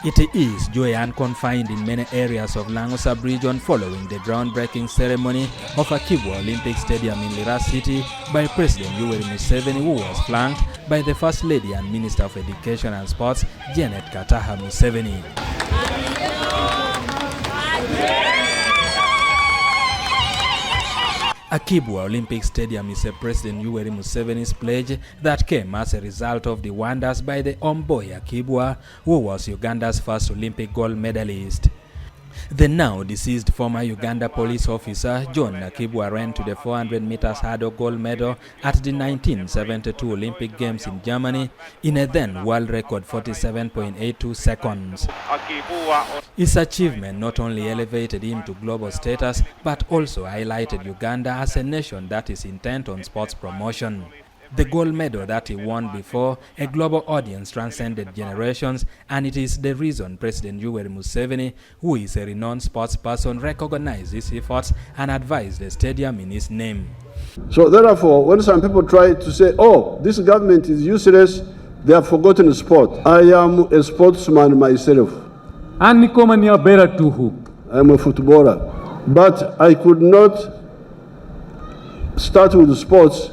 It is joy unconfined in many areas of Lango sub-region following the groundbreaking ceremony of Akii Bua Olympic Stadium in Lira city by President Yoweri Museveni, who was flanked by the First Lady and Minister of Education and Sports, Janet Museveni. Akii Bua Olympic Stadium is a President Yoweri Museveni's pledge that came as a result of the wonders by the homeboy Akii Bua, who was Uganda's first Olympic gold medalist. The now deceased former Uganda police officer John Akii Bua ran to the 400 meters hurdle gold medal at the 1972 Olympic Games in Germany in a then world record 47.82 seconds. His achievement not only elevated him to global status but also highlighted Uganda as a nation that is intent on sports promotion. The gold medal that he won before a global audience transcended generations, and it is the reason President Yoweri Museveni, who is a renowned sports person, recognized his efforts and advised the stadium in his name. So therefore, when some people try to say, oh, this government is useless, they have forgotten sport. I am a sportsman myself. I am a footballer. But I could not start with sports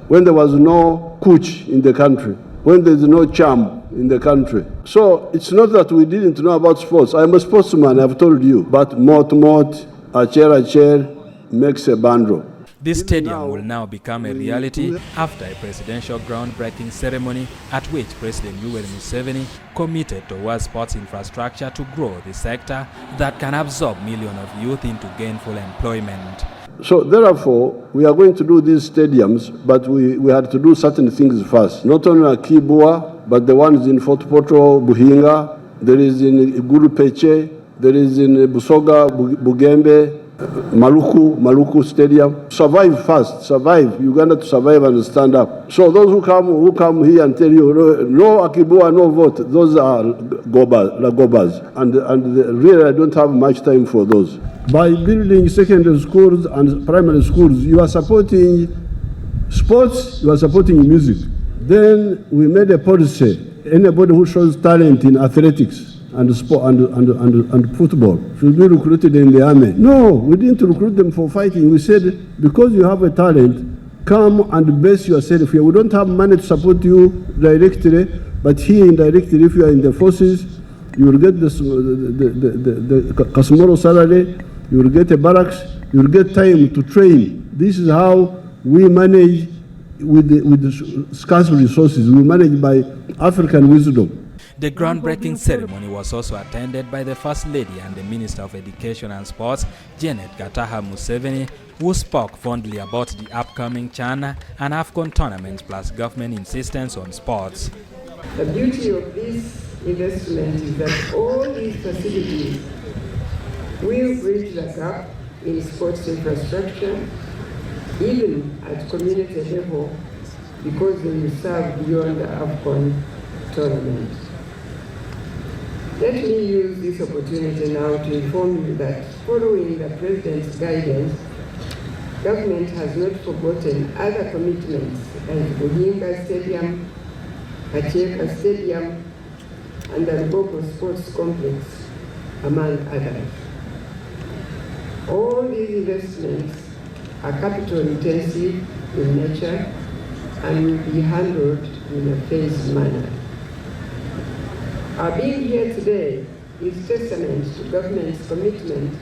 when there was no coach in the country, when there is no charm in the country. So it's not that we didn't know about sports. I'm a sportsman, I've told you, but a chair makes a bundle. This stadium will now become a reality after a presidential groundbreaking ceremony at which President Yoweri Museveni committed towards sports infrastructure to grow the sector that can absorb millions of youth into gainful employment. So therefore, we are going to do these stadiums, but we had to do certain things first. Not only Akii Bua, but the ones in Fort Portal, Buhinga, there is in Guru Peche, there is in Busoga, Bugembe, Maluku Stadium. Survive first, survive. Uganda to survive and stand up. So those who come here and tell you, no Akii Bua, no vote, those are gobas. And really I don't have much time for those. By building secondary schools and primary schools, you are supporting sports, you are supporting music. Then we made a policy. Anybody who shows talent in athletics and sport and football should be recruited in the army. No, we didn't recruit them for fighting. We said, because you have a talent, come and base yourself here. We don't have money to support you directly, but here indirectly, if you are in the forces, you will get the Kasumoro salary, you will get a barracks, you will get time to train. This is how we manage with the scarce resources. We manage by African wisdom. The groundbreaking ceremony was also attended by the First Lady and the Minister of Education and Sports, Janet Museveni, who spoke fondly about the upcoming China and AFCON tournaments plus government insistence on sports. The beauty of this investment is that all these facilities will bridge the gap in sports infrastructure, even at community level, because they will serve beyond the AFCON tournament. Let me use this opportunity now to inform you that following the President's guidance, government has not forgotten other commitments like Buhinga Stadium, Kacheka Stadium, and the Lango Sports Complex, among others. All these investments are capital intensive in nature and will be handled in a phased manner. Our being here today is testament to government's commitment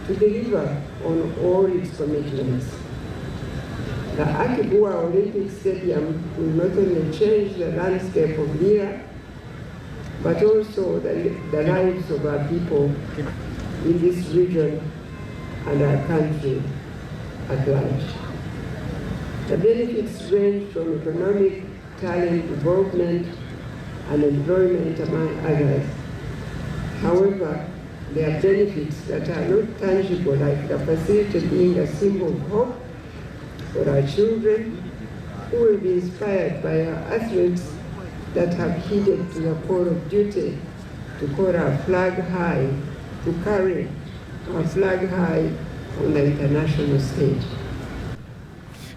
to deliver on all its commitments. The Akii Bua Olympic Stadium will not only change the landscape of Lira, but also the lives of our people in this region and our country at large. The benefits range from economic, talent development, and employment, among others. However, there are benefits that are not tangible, like the facility being a symbol of hope for our children, who will be inspired by our athletes that have heeded to the call of duty to call our flag high, to carry our flag high on the international stage.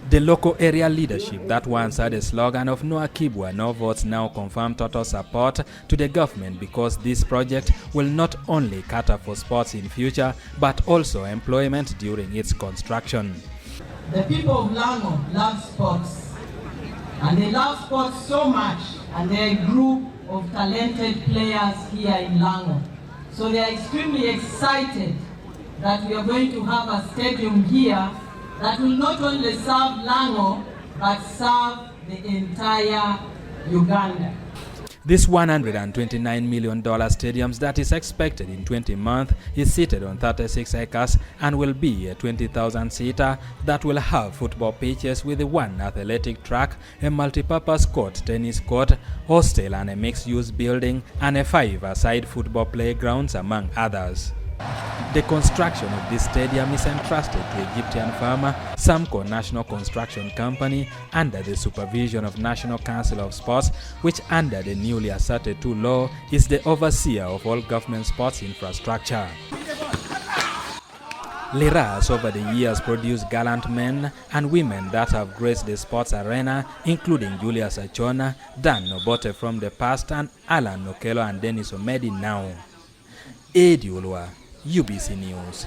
The local area leadership that once had a slogan of "No Akii Bua, no votes" now confirm total support to the government because this project will not only cater for sports in future but also employment during its construction. The people of Lango love sports, and they love sports so much, and they're a group of talented players here in Lango. So they are extremely excited that we are going to have a stadium here that will not only serve Lango, but serve the entire Uganda. This $129 million stadium that is expected in 20 months is seated on 36 acres and will be a 20,000-seater that will have football pitches with one athletic track, a multi-purpose court, tennis court, hostel and a mixed-use building, and a 5-a-side football playgrounds, among others. The construction of this stadium is entrusted to Egyptian firm Samco National Construction Company under the supervision of National Council of Sports, which under the newly asserted II law is the overseer of all government sports infrastructure. Lira has over the years produced gallant men and women that have graced the sports arena, including Julius Achona, Dan Obote from the past, and Alan Okello and Dennis Omedi now. Edi Ulwa, UBC News.